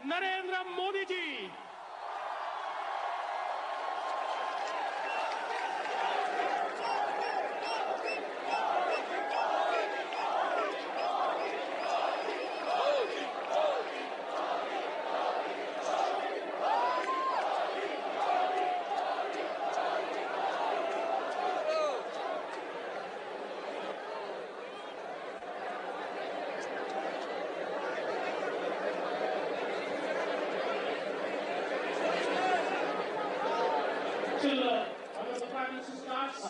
Narendra Modi ji.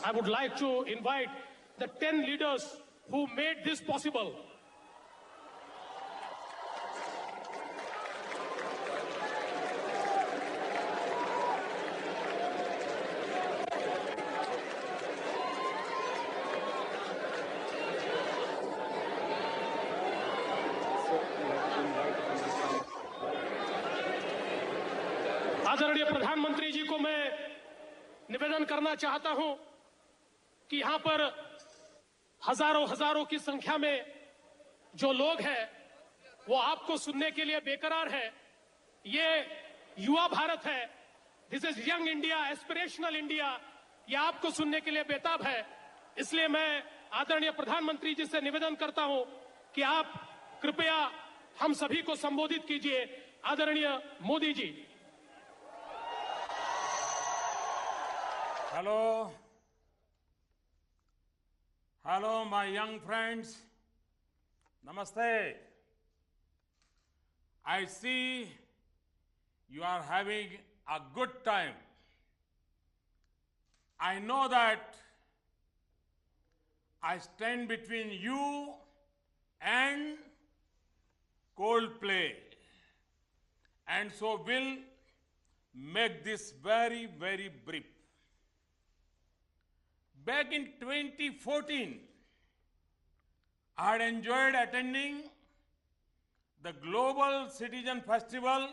I would like to invite the 10 leaders who made this possible. आदरणीय प्रधानमंत्री जी को मैं निवेदन करना चाहता हूं कि यहां पर हजारों की संख्या में जो लोग हैं वो आपको सुनने के लिए बेकरार है। ये युवा भारत है, this is young India, aspirational India. ये आपको सुनने के लिए बेताब है। इसलिए मैं आदरणीय प्रधानमंत्री जी से निवेदन करता हूं कि आप कृपया हम सभी को संबोधित कीजिए। आदरणीय Modi ji. Hello, my young friends. Namaste. I see you are having a good time. I know that I stand between you and Coldplay, and so will make this very, very brief. Back in 2014, I had enjoyed attending the Global Citizen Festival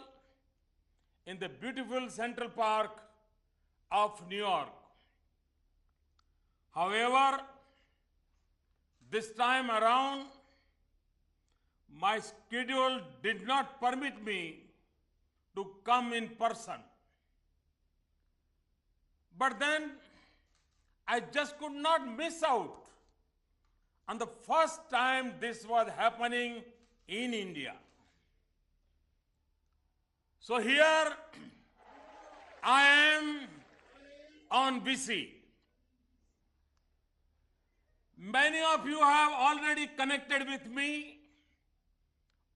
in the beautiful Central Park of New York. However, this time around, my schedule did not permit me to come in person. But then, I just could not miss out on the first time this was happening in India. So here I am on BC. Many of you have already connected with me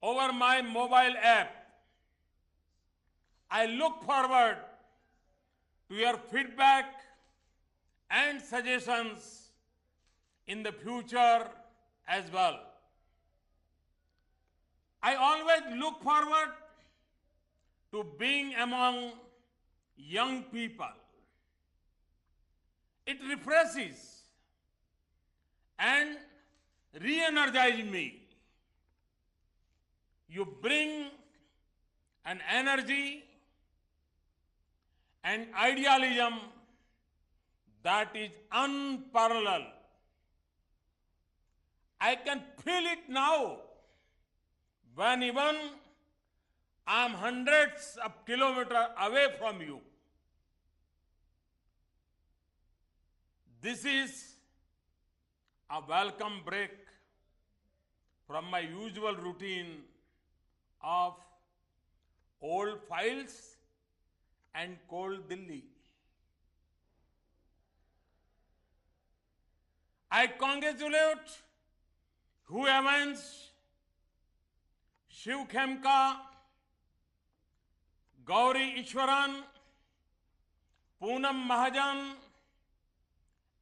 over my mobile app. I look forward to your feedback and suggestions in the future as well. I always look forward to being among young people. It refreshes and re-energizes me. You bring an energy and idealism that is unparalleled. I can feel it now when even I am hundreds of kilometers away from you. This is a welcome break from my usual routine of old files and cold Delhi. I congratulate whoever Shiv Khemka, Gauri Ishwaran, Poonam Mahajan,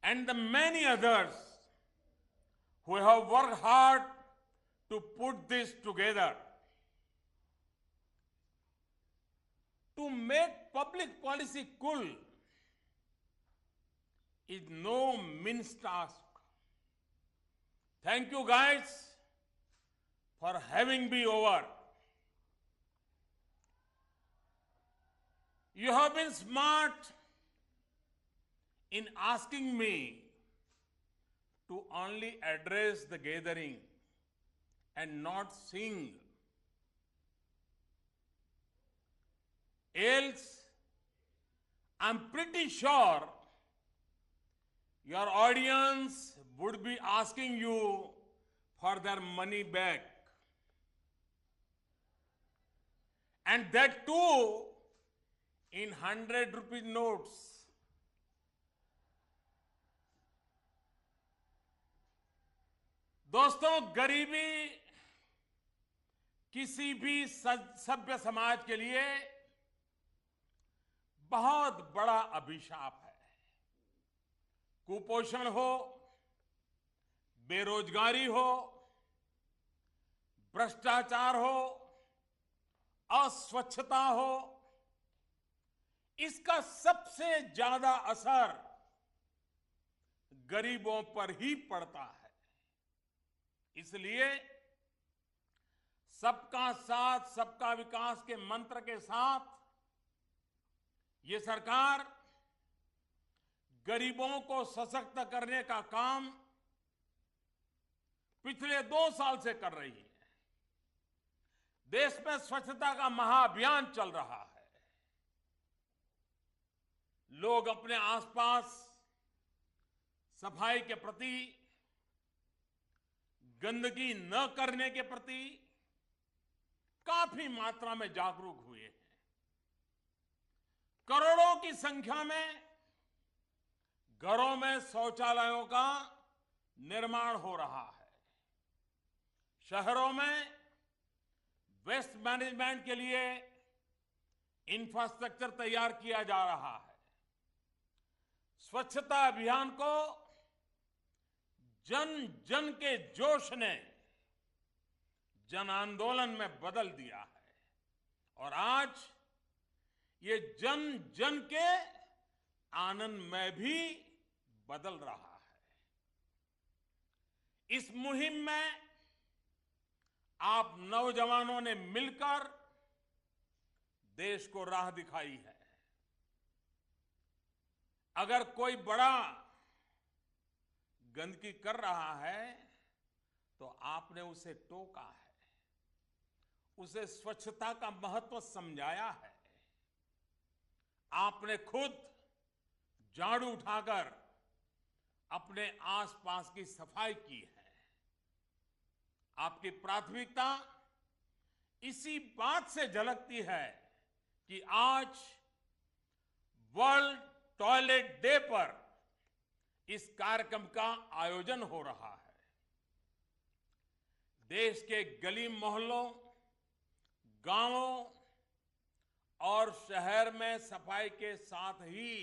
and the many others who have worked hard to put this together. To make public policy cool is no mean task. Thank you guys for having me over. You have been smart in asking me to only address the gathering and not sing. Else, I'm pretty sure your audience would be asking you for their money back. And that too in 100 rupee notes. दोस्तों, गरीबी किसी भी सभ्य समाज के लिए बहुत बड़ा अभिशाप है। कुपोषण हो, बेरोजगारी हो, भ्रष्टाचार हो, अस्वच्छता हो, इसका सबसे ज्यादा असर गरीबों पर ही पड़ता है। इसलिए सबका साथ सबका विकास के मंत्र के साथ ये सरकार गरीबों को सशक्त करने का काम पिछले 2 साल से कर रही है। देश में स्वच्छता का महाअभियान चल रहा है। लोग अपने आसपास सफाई के प्रति, गंदगी न करने के प्रति काफी मात्रा में जागरूक हुए हैं। करोड़ों की संख्या में घरों में शौचालयों का निर्माण हो रहा है। शहरों में वेस्ट मैनेजमेंट के लिए इंफ्रास्ट्रक्चर तैयार किया जा रहा है। स्वच्छता अभियान को जन जन के जोश ने जन आंदोलन में बदल दिया है और आज ये जन जन के आनंद में भी बदल रहा है। इस मुहिम में आप नौजवानों ने मिलकर देश को राह दिखाई है। अगर कोई बड़ा गंदगी कर रहा है तो आपने उसे टोका है, उसे स्वच्छता का महत्व समझाया है। आपने खुद झाड़ू उठाकर अपने आसपास की सफाई की है। आपकी प्राथमिकता इसी बात से झलकती है कि आज वर्ल्ड टॉयलेट डे पर इस कार्यक्रम का आयोजन हो रहा है। देश के गली मोहल्लों, गांवों और शहर में सफाई के साथ ही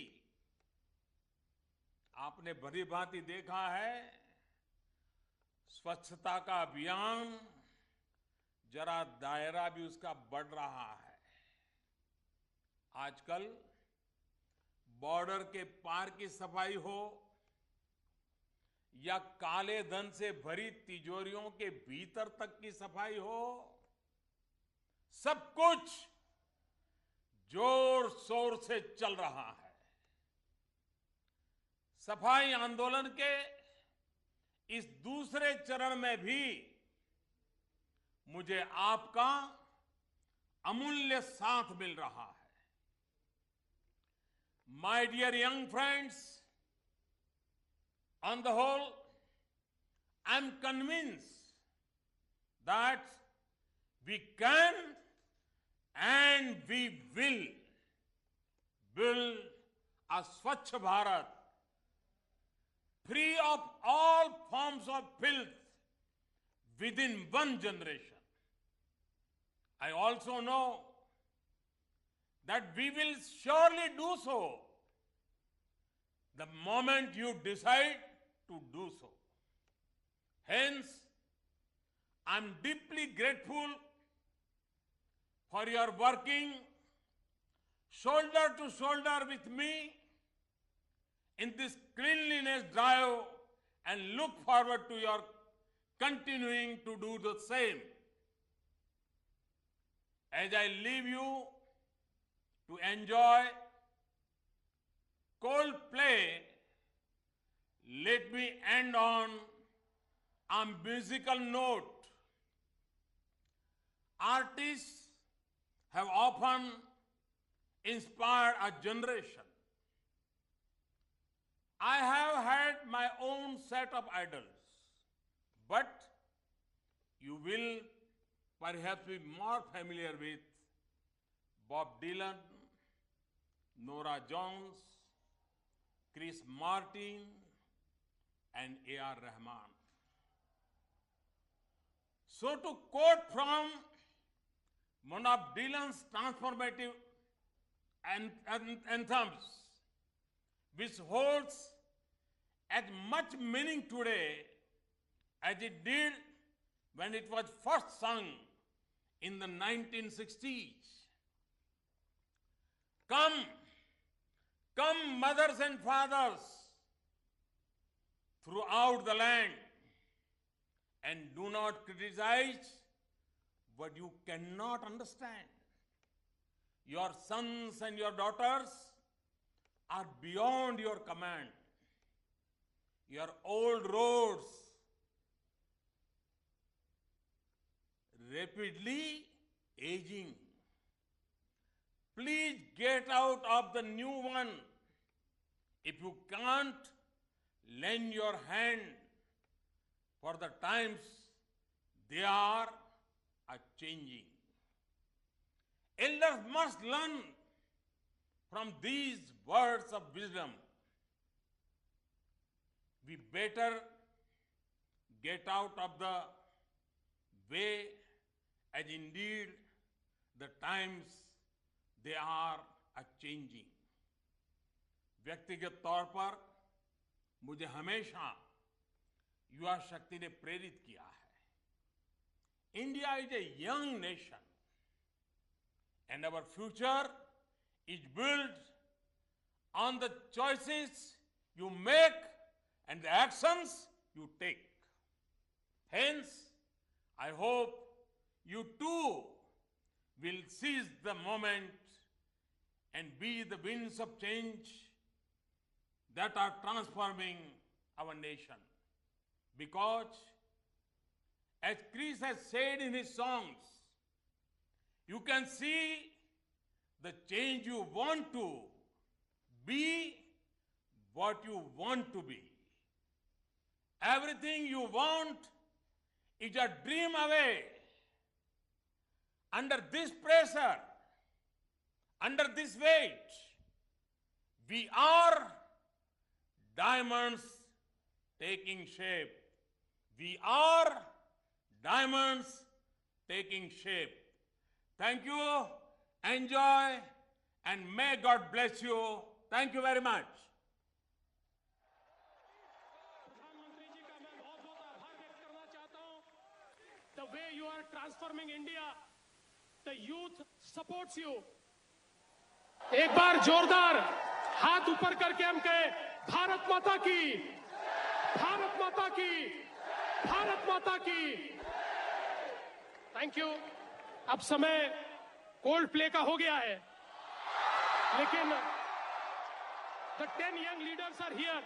आपने भली भांति देखा है स्वच्छता का अभियान जरा दायरा भी उसका बढ़ रहा है। आजकल बॉर्डर के पार की सफाई हो या काले धन से भरी तिजोरियों के भीतर तक की सफाई हो, सब कुछ जोर शोर से चल रहा है। सफाई आंदोलन के इस दूसरे चरण में भी मुझे आपका अमूल्य साथ मिल रहा है। My dear young friends, on the whole, I'm convinced that we can and we will build a Swachh Bharat free of all forms of filth within one generation. I also know that we will surely do so the moment you decide to do so. Hence, I'm deeply grateful for your working shoulder to shoulder with me in this cleanliness drive and look forward to your continuing to do the same. As I leave you to enjoy Coldplay, let me end on a musical note. Artists have often inspired a generation. I have had my own set of idols, but you will perhaps be more familiar with Bob Dylan, Nora Jones, Chris Martin, and A.R. Rahman. So to quote from one of Dylan's transformative anthems, which holds as much meaning today as it did when it was first sung in the 1960s. Come, come mothers and fathers throughout the land, and do not criticize what you cannot understand. Your sons and your daughters are beyond your command. Your old roads rapidly aging. Please get out of the new one. If you can't, lend your hand, for the times they are changing. Elders must learn from these words of wisdom. We better get out of the way, as indeed the times they are changing. व्यक्तिगत तौर पर मुझे हमेशा युवा शक्ति ने प्रेरित किया है. India is a young nation, and our future is built on the choices you make and the actions you take. Hence, I hope you too will seize the moment and be the winds of change that are transforming our nation. Because, as Chris has said in his songs, you can see the change you want to be what you want to be. Everything you want is a dream away. Under this pressure, under this weight, we are diamonds taking shape. We are diamonds taking shape. Thank you, enjoy, and may God bless you. Thank you very much. प्रधानमंत्री जी का मैं बहुत बहुत आभार व्यक्त करना चाहता हूं. The way you are transforming India, the youth supports you. एक बार जोरदार हाथ ऊपर करके हम कहे, भारत माता की, भारत माता की, भारत माता की. Thank you. अब समय कोल्ड प्ले का हो गया है, लेकिन the 10 young leaders are here.